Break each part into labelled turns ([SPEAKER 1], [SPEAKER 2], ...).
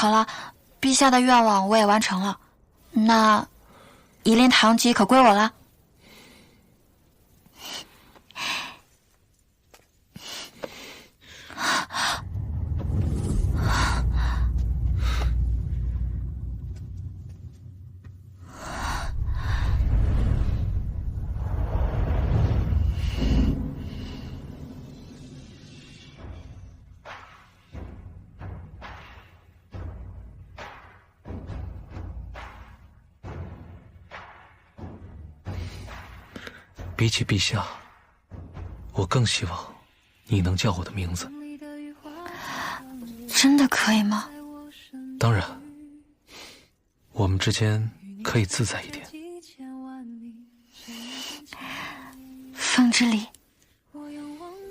[SPEAKER 1] 好了，陛下的愿望我也完成了，那夷陵唐籍可归我了。
[SPEAKER 2] 比起陛下，我更希望你能叫我的名字。
[SPEAKER 1] 真的可以吗？
[SPEAKER 2] 当然，我们之间可以自在一点。
[SPEAKER 1] 风之离，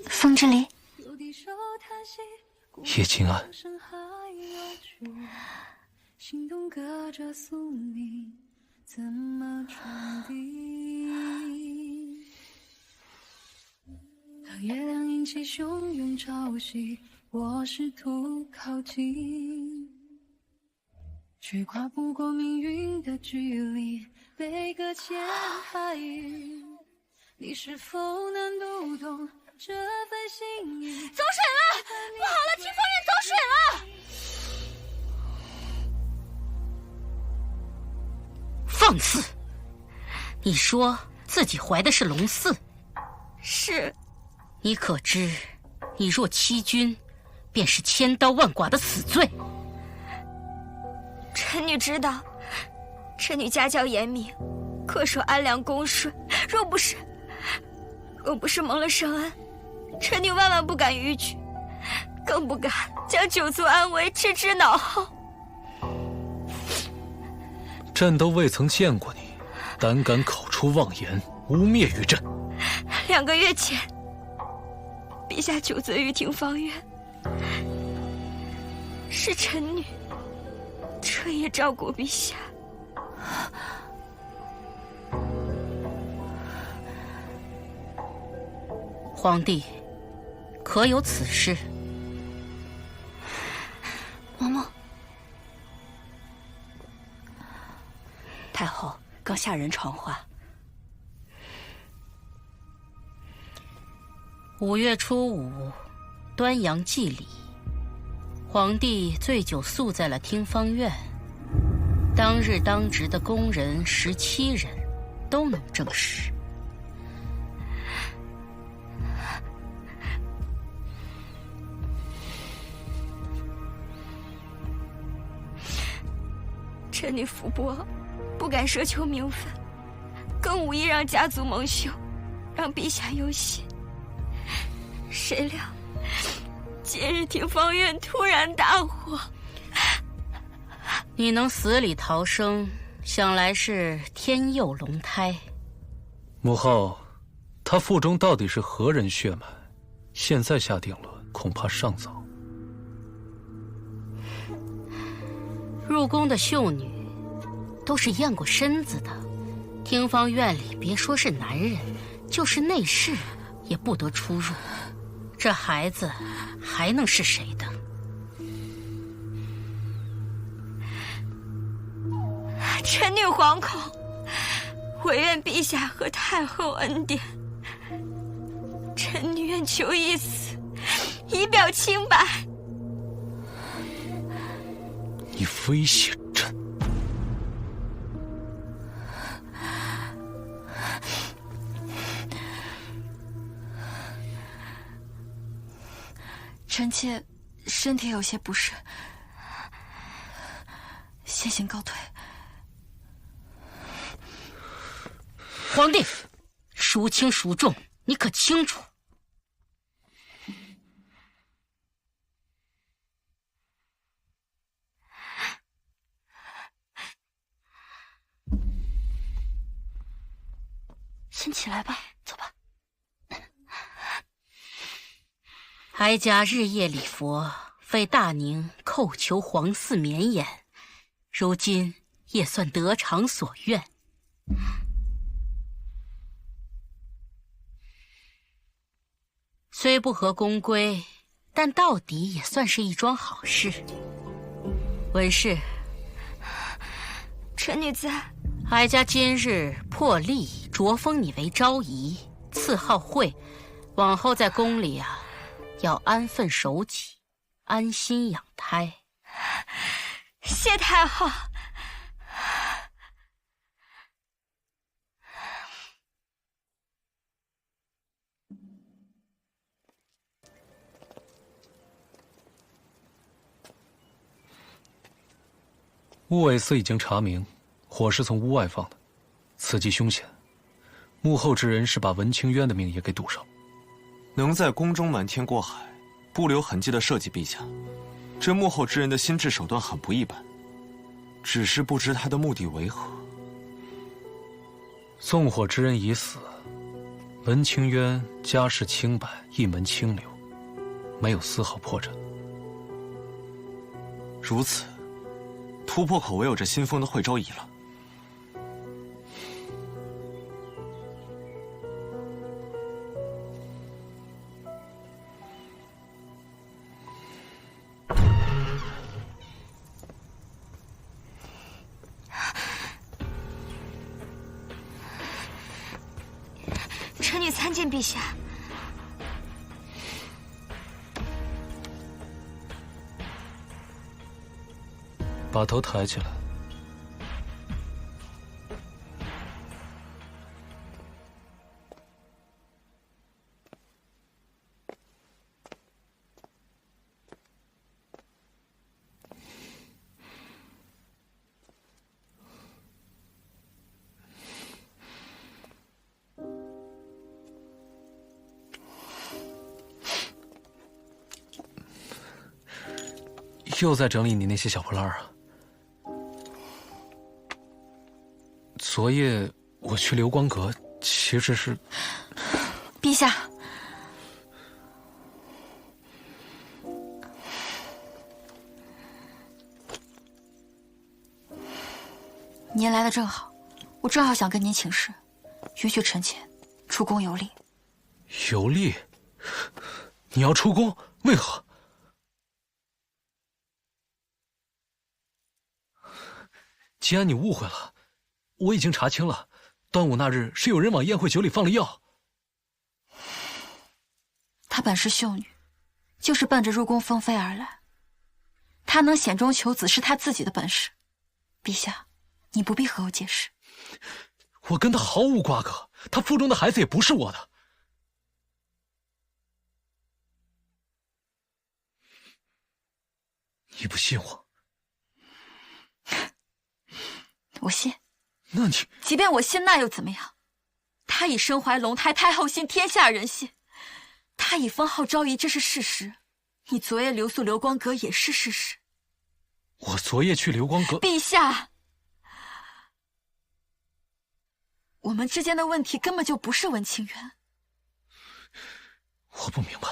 [SPEAKER 1] 风之离，
[SPEAKER 2] 叶静安。
[SPEAKER 3] 心动隔着宿命，怎么传递？当月亮引起汹涌潮汐，我试图靠近，却跨不过命运的距离，被搁浅海域。你是否能读懂这份心意？
[SPEAKER 4] 走水了！不好了，听风院走水了！
[SPEAKER 5] 放肆！你说自己怀的是龙嗣？
[SPEAKER 4] 是。
[SPEAKER 5] 你可知，你若欺君，便是千刀万剐的死罪。
[SPEAKER 4] 臣女知道，臣女家教严明，恪守安良恭顺。若不是蒙了圣恩，臣女万万不敢逾矩，更不敢将九族安危置之脑后。
[SPEAKER 2] 朕都未曾见过你，胆敢口出妄言，污蔑于朕。
[SPEAKER 4] 2个月前，陛下酒醉于廷芳院，是臣女彻夜照顾陛下。
[SPEAKER 5] 皇帝，可有此事？
[SPEAKER 1] 嬷嬷，
[SPEAKER 6] 太后刚下人传话。
[SPEAKER 5] 5月初5，端阳祭礼，皇帝醉酒宿在了听芳院。当日当值的宫人17人都能证实。
[SPEAKER 4] 臣女福薄，不敢奢求名分，更无意让家族蒙羞，让陛下忧心。谁料今日廷芳院突然大火，
[SPEAKER 5] 你能死里逃生，想来是天佑龙胎。
[SPEAKER 2] 母后，他腹中到底是何人血脉？现在下定论，恐怕尚早。
[SPEAKER 5] 入宫的秀女都是验过身子的，听芳院里别说是男人，就是内侍也不得出入。这孩子还能是谁的？
[SPEAKER 4] 臣女惶恐，唯愿陛下和太后恩典。臣女愿求一死，以表清白。
[SPEAKER 2] 你威胁朕？
[SPEAKER 1] 臣妾身体有些不适，先行告退。
[SPEAKER 5] 皇帝，孰轻孰重，你可清楚？
[SPEAKER 1] 先起来吧，走吧。
[SPEAKER 5] 哀家日夜礼佛，为大宁叩求皇嗣绵延，如今也算得偿所愿。虽不合宫规，但到底也算是一桩好事。文氏，
[SPEAKER 4] 臣女在。
[SPEAKER 5] 哀家今日破例擢封你为昭仪，赐号惠。往后在宫里啊，要安分守己，安心养胎。
[SPEAKER 4] 谢太后。
[SPEAKER 2] 乌尾司已经查明，火是从屋外放的，此计凶险。幕后之人是把文清渊的命也给赌上。
[SPEAKER 7] 能在宫中瞒天过海，不留痕迹的设计，陛下，这幕后之人的心智手段很不一般，只是不知他的目的为何。
[SPEAKER 2] 纵火之人已死，文清渊家世清白，一门清流，没有丝毫破绽。
[SPEAKER 7] 如此，突破口唯有这新封的惠州仪了。
[SPEAKER 4] 臣女参见陛下。
[SPEAKER 2] 把头抬起来。又在整理你那些小破烂啊？昨夜我去流光阁，其实是……
[SPEAKER 1] 陛下，您来的正好，我正好想跟您请示，允许臣妾出宫游历。
[SPEAKER 2] 游历？你要出宫？为何？既然你误会了，我已经查清了，端午那日是有人往宴会酒里放了药。
[SPEAKER 1] 她本是秀女，就是奔着入宫封妃而来。她能险中求子是她自己的本事，陛下，你不必和我解释。
[SPEAKER 2] 我跟她毫无瓜葛，她腹中的孩子也不是我的。你不信我？
[SPEAKER 1] 我信。
[SPEAKER 2] 那你
[SPEAKER 1] 即便我信，那又怎么样？他已身怀龙胎，太后信，天下人信。他已封号昭仪，这是事实。你昨夜留宿流光阁也是事实。
[SPEAKER 2] 我昨夜去流光阁，
[SPEAKER 1] 陛下，我们之间的问题根本就不是文清渊。
[SPEAKER 2] 我不明白。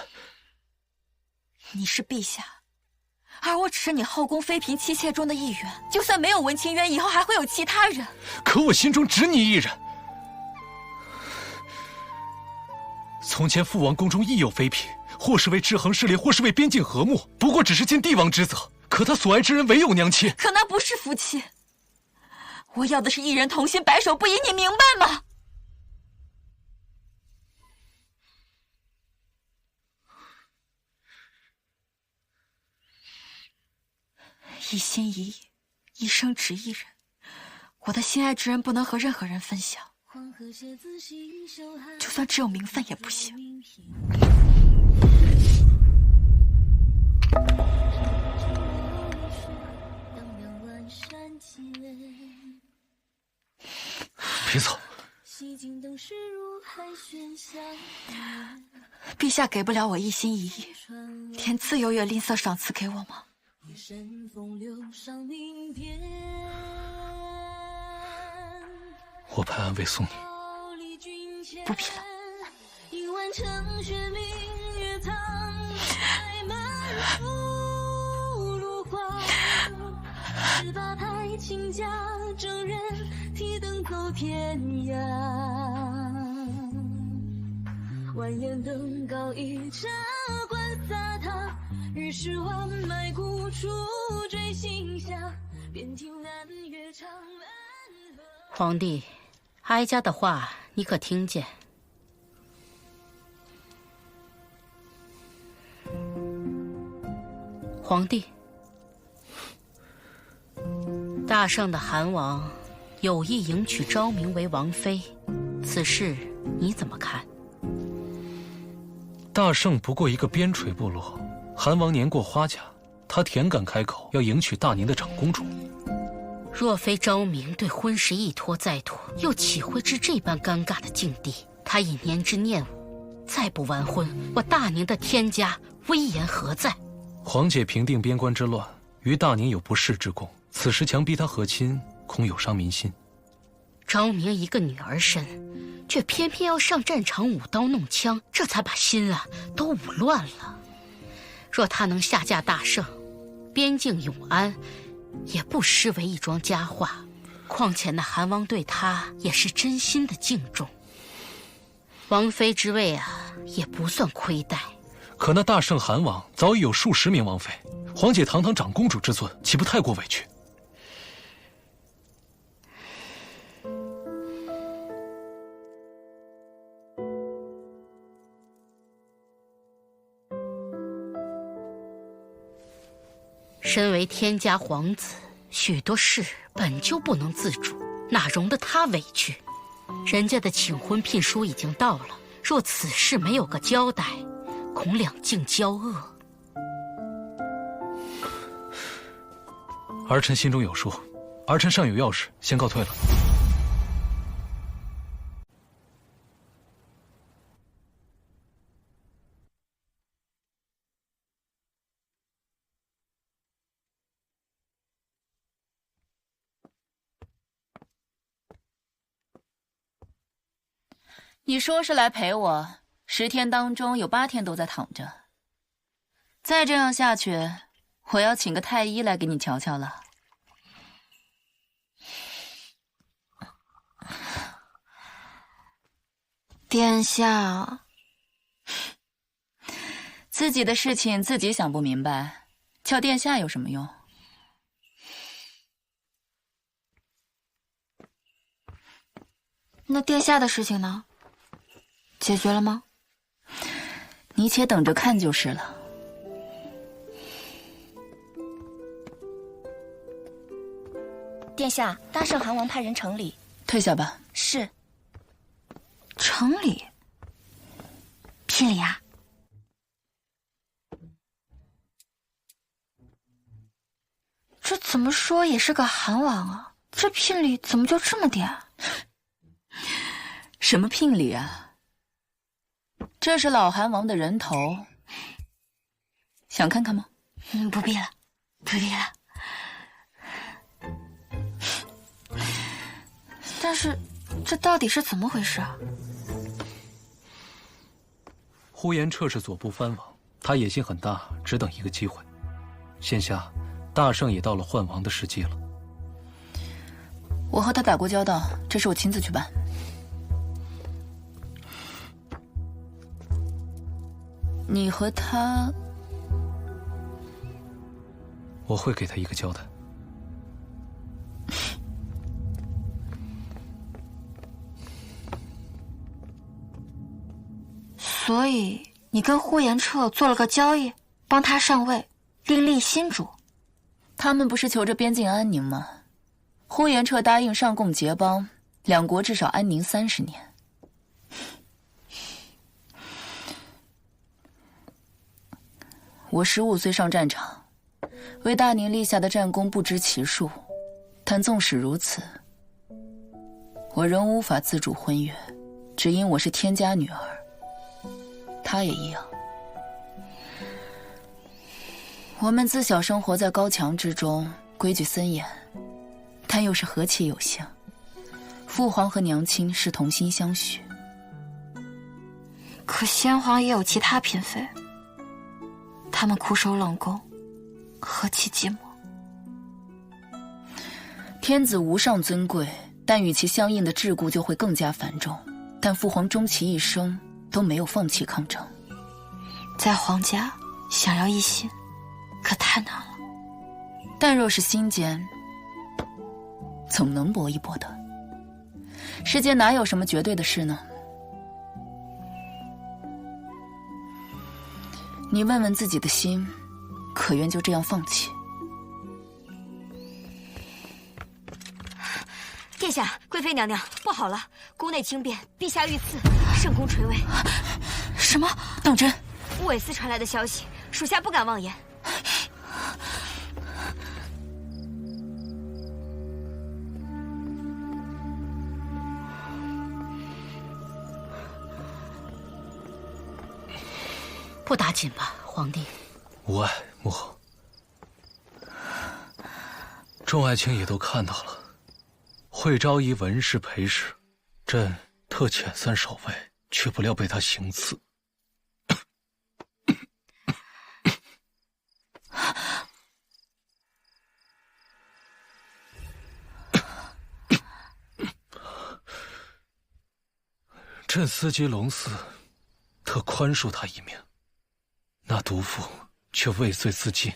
[SPEAKER 1] 你是陛下，而我只是你后宫妃嫔妻妾中的一员。就算没有文清渊，以后还会有其他人。
[SPEAKER 2] 可我心中只你一人。从前父王宫中亦有妃嫔，或是为制衡势力，或是为边境和睦，不过只是尽帝王之责。可他所爱之人唯有娘亲，
[SPEAKER 1] 可那不是夫妻。我要的是一人同心，白首不移，你明白吗？一心一意，一生只一人。我的心爱之人不能和任何人分享，就算只有名分也不行。
[SPEAKER 2] 别走。
[SPEAKER 1] 陛下给不了我一心一意，连自由也吝啬赏赐给我吗？
[SPEAKER 2] 我派安慰送你。
[SPEAKER 1] 不必了。
[SPEAKER 3] 18抬亲家正人，提灯走天涯。蜿蜒登高一茶馆洒沓，于是我们迈孤出追星下，便听南乐唱满河。
[SPEAKER 5] 皇帝，哀家的话你可听见？皇帝，大圣的韩王有意迎娶昭明为王妃，此事你怎么看？
[SPEAKER 2] 大圣不过一个边陲部落，韩王年过花甲，他恬敢开口要迎娶大宁的长公主。
[SPEAKER 5] 若非昭明对婚事一拖再拖，又岂会至这般尴尬的境地？他已年之念武，再不完婚，我大宁的天家威严何在？
[SPEAKER 2] 皇姐平定边关之乱，于大宁有不世之功，此时强逼他和亲，恐有伤民心。
[SPEAKER 5] 昭明一个女儿身，却偏偏要上战场舞刀弄枪，这才把心都舞乱了。若他能下嫁大圣，边境永安，也不失为一桩佳话。况且那韩王对他也是真心的敬重，王妃之位也不算亏待。
[SPEAKER 2] 可那大圣韩王早已有数十名王妃，皇姐堂堂长公主之尊，岂不太过委屈？
[SPEAKER 5] 身为天家皇子，许多事本就不能自主，哪容得他委屈？人家的请婚聘书已经到了，若此事没有个交代，恐两境交恶。
[SPEAKER 2] 儿臣心中有数，儿臣尚有要事，先告退了。
[SPEAKER 8] 你说是来陪我，10天当中有8天都在躺着。再这样下去，我要请个太医来给你瞧瞧了。
[SPEAKER 1] 殿下，
[SPEAKER 8] 自己的事情自己想不明白，叫殿下有什么用？
[SPEAKER 1] 那殿下的事情呢？解决了吗？
[SPEAKER 8] 你且等着看就是了。
[SPEAKER 4] 殿下，大圣韩王派人城里。
[SPEAKER 8] 退下吧。
[SPEAKER 4] 是。
[SPEAKER 1] 城里？聘礼啊？这怎么说也是个韩王啊，这聘礼怎么就这么点？
[SPEAKER 8] 什么聘礼啊？这是老韩王的人头，想看看吗？
[SPEAKER 1] 不必了，不必了。但是，这到底是怎么回事啊？
[SPEAKER 2] 呼延彻是左部藩王，他野心很大，只等一个机会。现下，大圣也到了换王的时机了。
[SPEAKER 8] 我和他打过交道，这事我亲自去办。你和他，
[SPEAKER 2] 我会给他一个交代。
[SPEAKER 1] 所以你跟呼延彻做了个交易，帮他上位，另立新主。
[SPEAKER 8] 他们不是求着边境安宁吗？呼延彻答应上贡结邦，两国至少安宁30年。我15岁上战场，为大宁立下的战功不知其数，但纵使如此，我仍无法自主婚约，只因我是天家女儿。她也一样。我们自小生活在高墙之中，规矩森严，但又是和气有幸。父皇和娘亲是同心相许。
[SPEAKER 1] 可先皇也有其他嫔妃，他们苦守冷宫，何其寂寞。
[SPEAKER 8] 天子无上尊贵，但与其相应的桎梏就会更加繁重。但父皇终其一生都没有放弃抗争。
[SPEAKER 1] 在皇家想要一心，太难了。
[SPEAKER 8] 但若是心间，总能搏一搏的。世间哪有什么绝对的事呢？你问问自己的心，可愿就这样放弃？
[SPEAKER 4] 殿下，贵妃娘娘，不好了！宫内惊变，陛下遇刺，圣宫垂危。
[SPEAKER 1] 什么？
[SPEAKER 8] 当真？
[SPEAKER 4] 乌韦斯传来的消息，属下不敢妄言。
[SPEAKER 5] 不打紧吧，皇帝。
[SPEAKER 2] 无碍，母后。众爱卿也都看到了，会昭仪文氏陪侍，朕特遣3守卫，却不料被他行刺。朕思及龙嗣，特宽恕他一命。那毒妇却未遂自尽，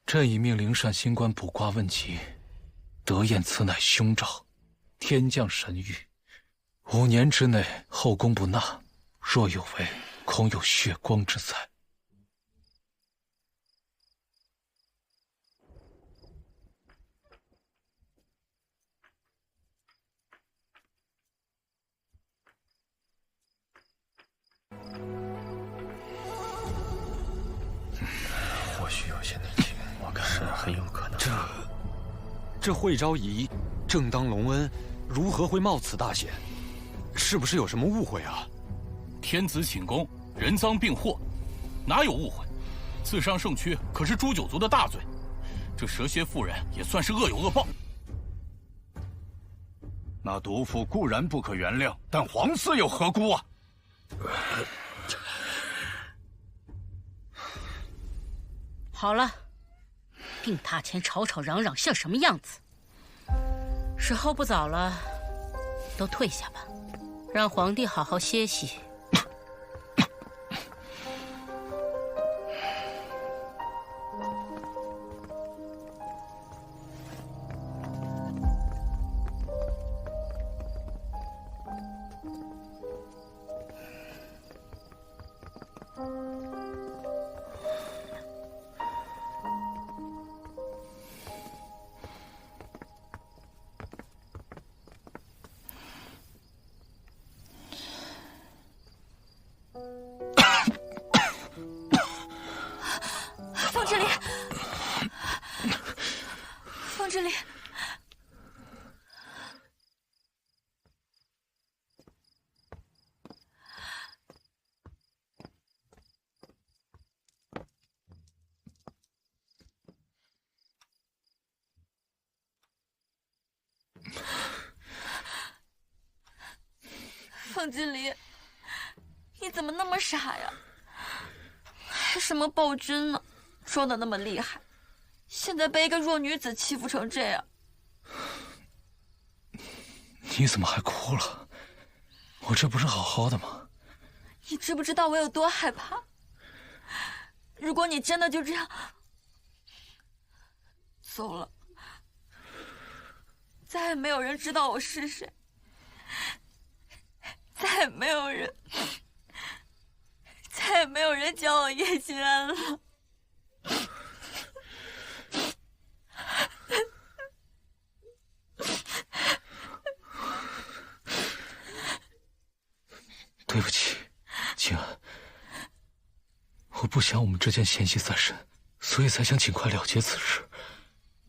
[SPEAKER 2] 朕已命灵善新官卜卦问疾，得验此乃凶兆，天降神谕，5年之内后宫不纳，若有违，恐有血光之灾。
[SPEAKER 9] 或许有些内情，我看是很有可能。
[SPEAKER 10] 这会昭仪正当隆恩，如何会冒此大险？是不是有什么误会啊？
[SPEAKER 11] 天子寝宫，人赃并获，哪有误会？刺伤圣躯可是诛9族的大罪，这蛇蝎妇人也算是恶有恶报。
[SPEAKER 9] 那毒妇固然不可原谅，但皇嗣又何辜啊？
[SPEAKER 5] 好了，病榻前吵吵嚷嚷像什么样子？时候不早了，都退下吧，让皇帝好好歇息。
[SPEAKER 1] 凤之离，凤之离，凤之离，你怎么那么傻呀？还什么暴君呢？装的那么厉害，现在被一个弱女子欺负成这样。
[SPEAKER 2] 你怎么还哭了？我这不是好好的吗？
[SPEAKER 1] 你知不知道我有多害怕？如果你真的就这样走了，再也没有人知道我是谁，再也没有人叫我叶心安了。
[SPEAKER 2] 对不起，静安，我不想我们之间嫌隙再深，所以才想尽快了结此事。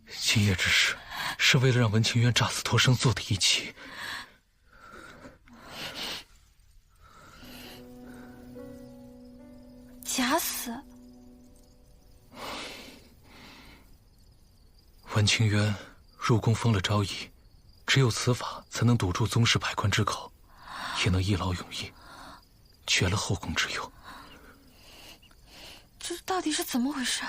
[SPEAKER 2] 今夜之事，是为了让文清渊诈死脱生做的一棋。
[SPEAKER 1] 假死？
[SPEAKER 2] 文清渊入宫封了昭仪，只有此法才能堵住宗室百官之口，也能一劳永逸，绝了后宫之忧。
[SPEAKER 1] 这到底是怎么回事？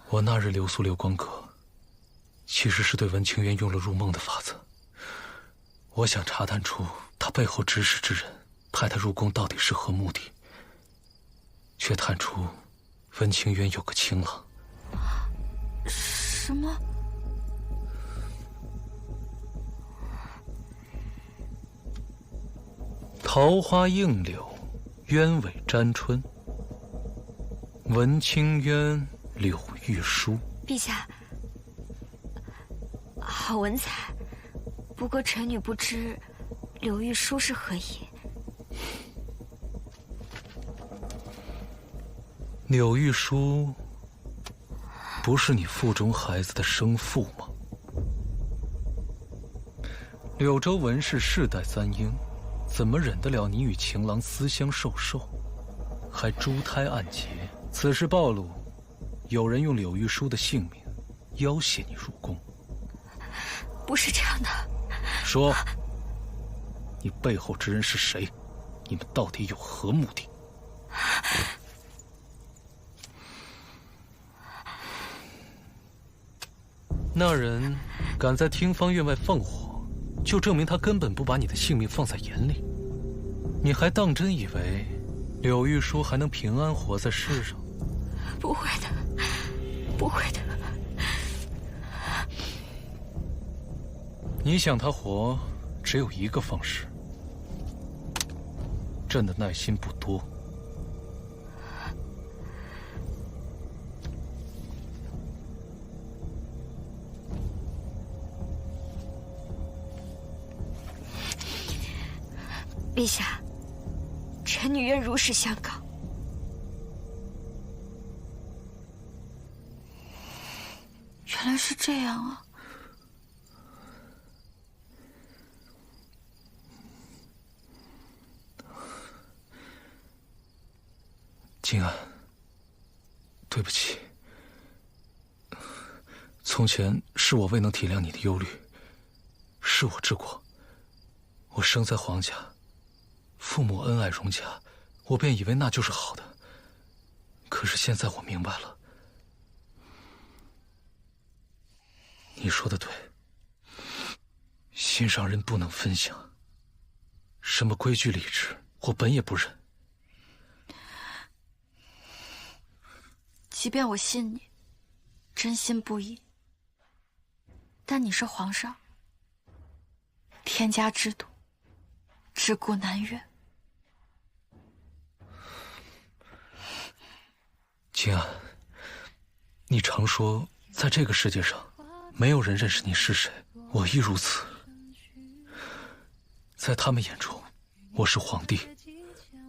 [SPEAKER 2] 我那日留宿流光阁，其实是对文清渊用了入梦的法子。我想查探出他背后指使之人派他入宫到底是何目的。却探出文清渊有个情郎。
[SPEAKER 1] 什么？
[SPEAKER 2] 桃花映柳，鸢尾沾春。文清渊，柳玉书。
[SPEAKER 4] 陛下，好文采。不过臣女不知柳玉书是何意。
[SPEAKER 2] 柳玉书不是你腹中孩子的生父吗？柳州文氏世代簪缨，怎么忍得了你与情郎私相授受，还珠胎暗结？此事暴露，有人用柳玉书的性命要挟你入宫。
[SPEAKER 4] 不是这样的。
[SPEAKER 2] 说，你背后之人是谁？你们到底有何目的？那人敢在听芳院外放火，就证明他根本不把你的性命放在眼里。你还当真以为柳玉书还能平安活在世上？
[SPEAKER 4] 不会的，不会的。
[SPEAKER 2] 你想他活，只有一个方式。朕的耐心不多。
[SPEAKER 4] 陛下，臣女愿如实相告。
[SPEAKER 1] 原来是这样啊！
[SPEAKER 2] 静安，对不起，从前是我未能体谅你的忧虑，是我之过。我生在皇家，父母恩爱融洽，我便以为那就是好的。可是现在我明白了，你说的对，心上人不能分享。什么规矩礼制，我本也不认。
[SPEAKER 1] 即便我信你，真心不疑，但你是皇上，天家制度，自古难越。
[SPEAKER 2] 静安，你常说在这个世界上，没有人认识你是谁，我亦如此。在他们眼中，我是皇帝，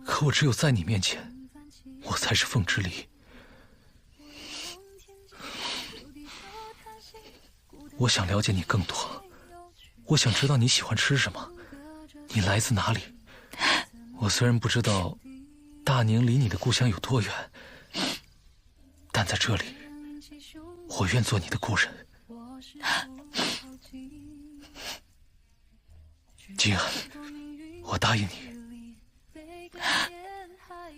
[SPEAKER 2] 可我只有在你面前，我才是凤之离。我想了解你更多，我想知道你喜欢吃什么，你来自哪里。我虽然不知道大宁离你的故乡有多远，但在这里，我愿做你的故人。静安，我答应你，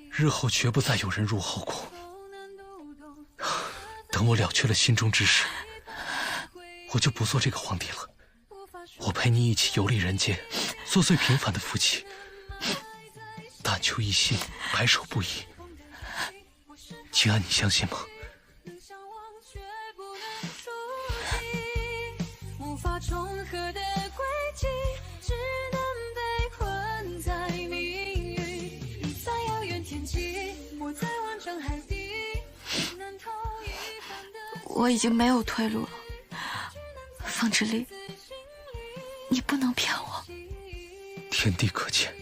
[SPEAKER 2] 日后绝不再有人入后宫。等我了却了心中之事，我就不做这个皇帝了。我陪你一起游历人间，做最平凡的夫妻，但求一心，白首不移。静安，你相信吗？
[SPEAKER 3] 无法重合的轨迹，只能被困在命运。你在遥远天际，我在万丈海底，难逃一般的。
[SPEAKER 1] 我已经没有退路了，凤之离，你不能骗我。
[SPEAKER 2] 天地可见。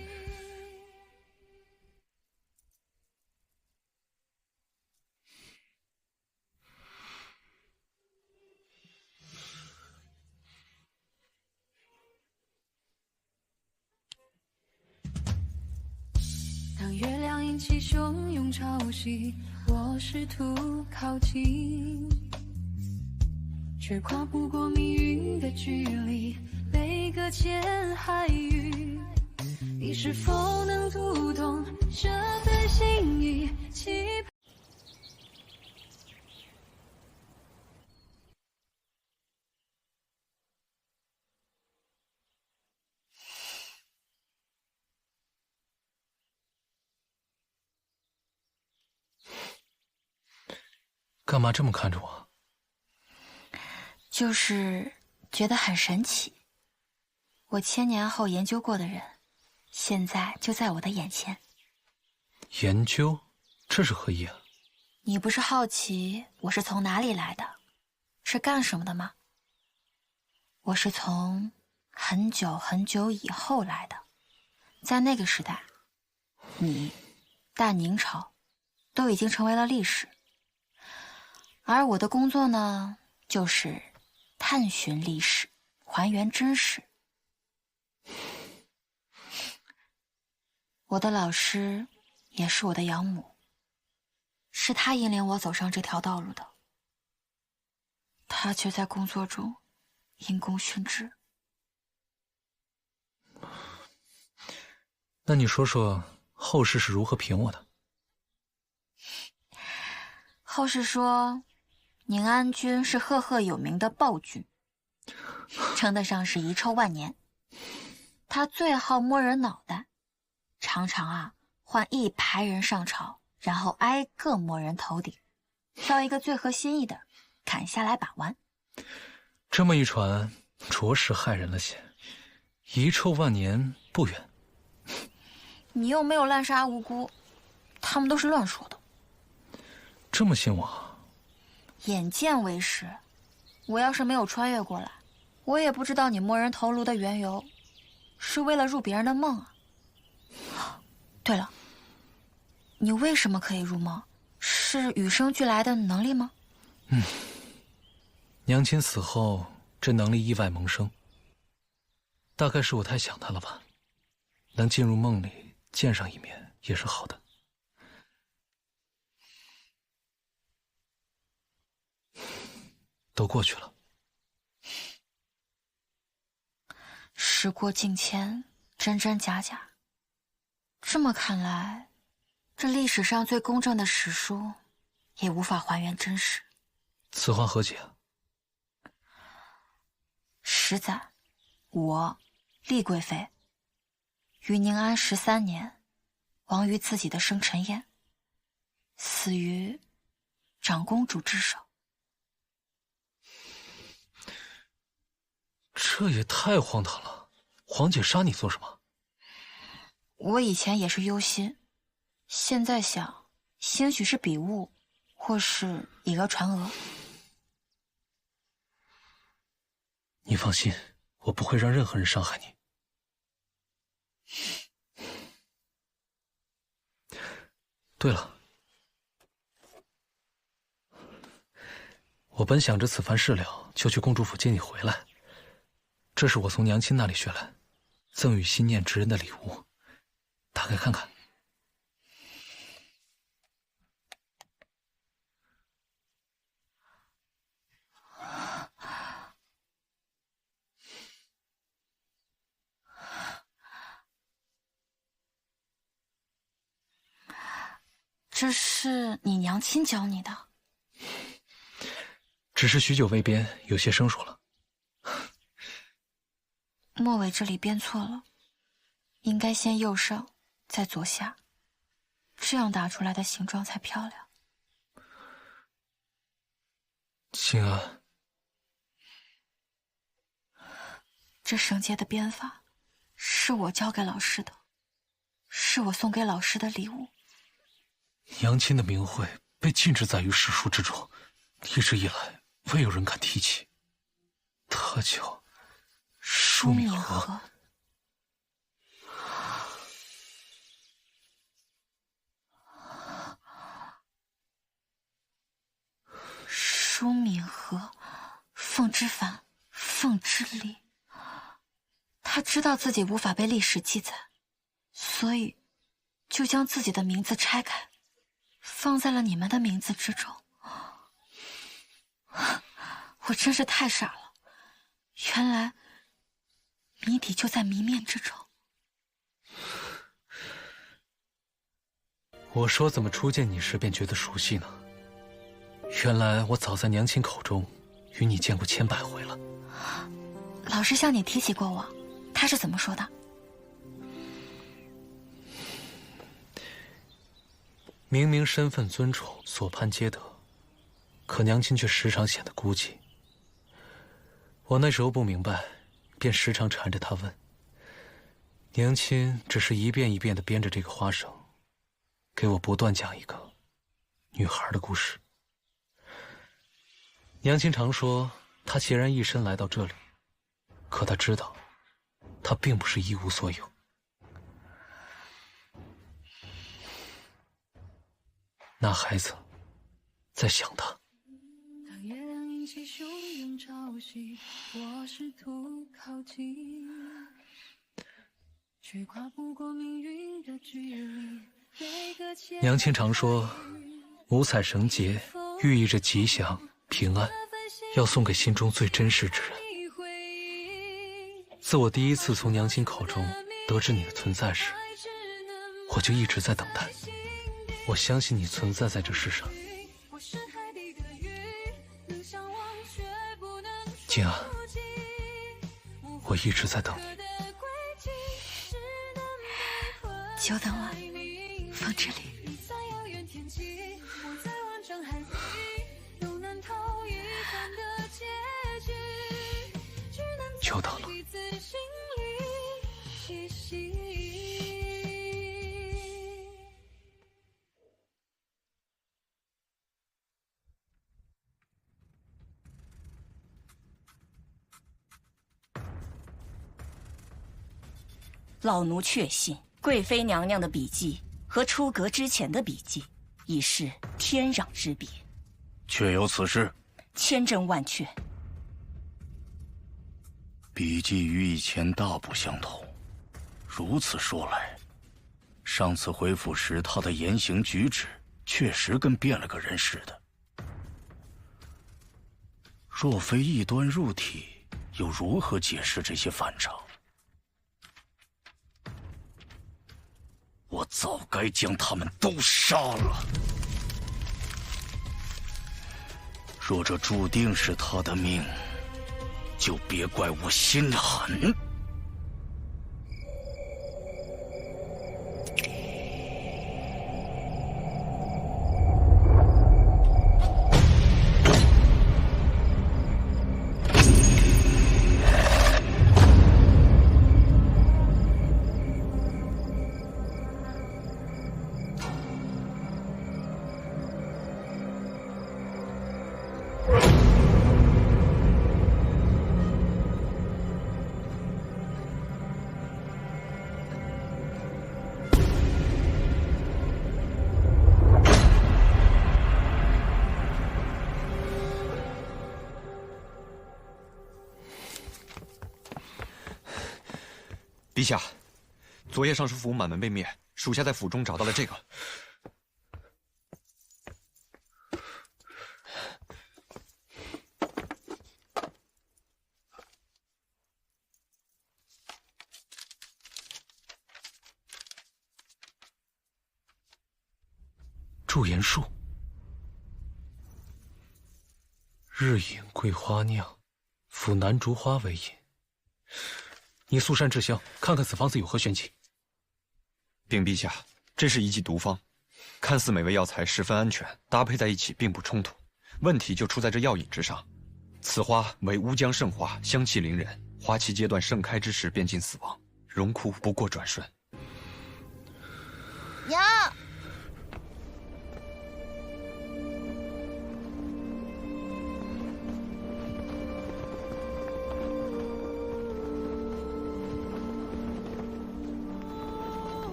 [SPEAKER 3] 当月亮引起汹涌潮汐，我试图靠近，却跨不过命运的距离，被搁浅海域。你是否能读懂这份心意？期盼
[SPEAKER 2] 干嘛这么看着我？
[SPEAKER 1] 就是觉得很神奇。我千年后研究过的人，现在就在我的眼前。
[SPEAKER 2] 研究？这是何意啊？
[SPEAKER 1] 你不是好奇我是从哪里来的，是干什么的吗？我是从很久很久以后来的，在那个时代，你、大宁朝都已经成为了历史。而我的工作呢，就是探寻历史，还原真实。我的老师也是我的养母，是他引领我走上这条道路的，他却在工作中因公殉职。
[SPEAKER 2] 那你说说后世是如何评我的？
[SPEAKER 1] 后世说宁安君是赫赫有名的暴君，称得上是遗臭万年。他最好摸人脑袋，常常换一排人上朝，然后挨个摸人头顶，挑一个最合心意的砍下来把玩。
[SPEAKER 2] 这么一传，着实害人了些。遗臭万年不远。
[SPEAKER 1] 你又没有滥杀无辜，他们都是乱说的。
[SPEAKER 2] 这么信我？
[SPEAKER 1] 眼见为实。我要是没有穿越过来，我也不知道你摸人头颅的缘由，是为了入别人的梦啊。对了，你为什么可以入梦？是与生俱来的能力吗？
[SPEAKER 2] 娘亲死后，这能力意外萌生。大概是我太想她了吧，能进入梦里见上一面也是好的。都过去了。
[SPEAKER 1] 时过境迁，真真假假。这么看来，这历史上最公正的史书，也无法还原真实。
[SPEAKER 2] 此话何解啊
[SPEAKER 1] 10载，我厉贵妃于宁安13年，亡于自己的生辰宴，死于长公主之手。
[SPEAKER 2] 这也太荒唐了！皇姐杀你做什么？
[SPEAKER 1] 我以前也是忧心，现在想，兴许是笔误，或是以讹传讹。
[SPEAKER 2] 你放心，我不会让任何人伤害你。对了，我本想着此番事了，就去公主府接你回来。这是我从娘亲那里学来，赠与心念之人的礼物，打开看看。
[SPEAKER 1] 这是你娘亲教你的？
[SPEAKER 2] 只是许久未编，有些生疏了。
[SPEAKER 1] 末尾这里编错了，应该先右上，再左下，这样打出来的形状才漂亮。
[SPEAKER 2] 心安，
[SPEAKER 1] 这绳结的编法，是我教给老师的，是我送给老师的礼物。
[SPEAKER 2] 娘亲的名讳被禁止载于史书之中，一直以来未有人敢提起。她叫舒敏和。
[SPEAKER 1] 舒敏和，凤之凡，凤之力。他知道自己无法被历史记载，所以就将自己的名字拆开，放在了你们的名字之中。我真是太傻了，原来谜底就在谜面之中。
[SPEAKER 2] 我说怎么初见你时便觉得熟悉呢？原来我早在娘亲口中与你见过千百回了。
[SPEAKER 1] 老师向你提起过我，他是怎么说的？
[SPEAKER 2] 明明身份尊崇，所盼皆得，可娘亲却时常显得孤寂。我那时候不明白，便时常缠着她问。娘亲只是一遍一遍地编着这个花绳，给我不断讲一个女孩的故事。娘亲常说，她孑然一身来到这里，可她知道，她并不是一无所有。那孩子在想她。
[SPEAKER 3] 当月亮引起汹涌潮汐，我试图靠近，却跨不过命运的距离。
[SPEAKER 2] 娘亲常说，五彩绳结寓意着吉祥平安，要送给心中最真实之人。自我第一次从娘亲口中得知你的存在时，我就一直在等待。我相信你存在在这世上，静安，我一直在等你。
[SPEAKER 1] 久等了，风之旅。
[SPEAKER 2] 久等了。
[SPEAKER 6] 老奴确信，贵妃娘娘的笔迹和出阁之前的笔迹已是天壤之别。
[SPEAKER 9] 确有此事？
[SPEAKER 6] 千真万确。
[SPEAKER 9] 笔迹与以前大不相同。如此说来，上次回府时他的言行举止确实跟变了个人似的。若非异端入体，又如何解释这些反常？我早该将他们都杀了。若这注定是他的命，就别怪我心狠。
[SPEAKER 10] 陛下，昨夜尚书府满门被灭，属下在府中找到了这个。
[SPEAKER 2] 驻颜术，日饮桂花酿，辅南竹花为饮。你速善治香，看看此方子有何玄机。
[SPEAKER 10] 禀陛下，这是一剂毒方，看似美味药材十分安全，搭配在一起并不冲突。问题就出在这药引之上。此花为乌江圣花，香气凌人，花期阶段盛开之时便近死亡，荣枯不过转瞬。
[SPEAKER 12] 娘。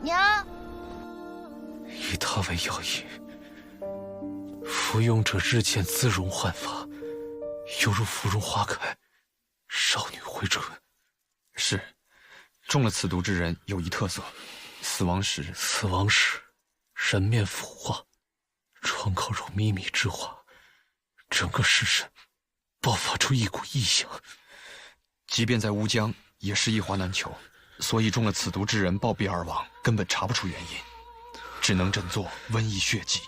[SPEAKER 12] 娘，
[SPEAKER 2] 以它为药引，服用者日渐姿容焕发，犹如芙蓉花开，少女回春。
[SPEAKER 10] 是，中了此毒之人有一特色，死亡时人面腐化，
[SPEAKER 2] 窗口肉靡靡之化，整个尸身爆发出一股异香。
[SPEAKER 10] 即便在乌江，也是一花难求，所以中了此毒之人暴毙而亡，根本查不出原因，只能诊作瘟疫血迹。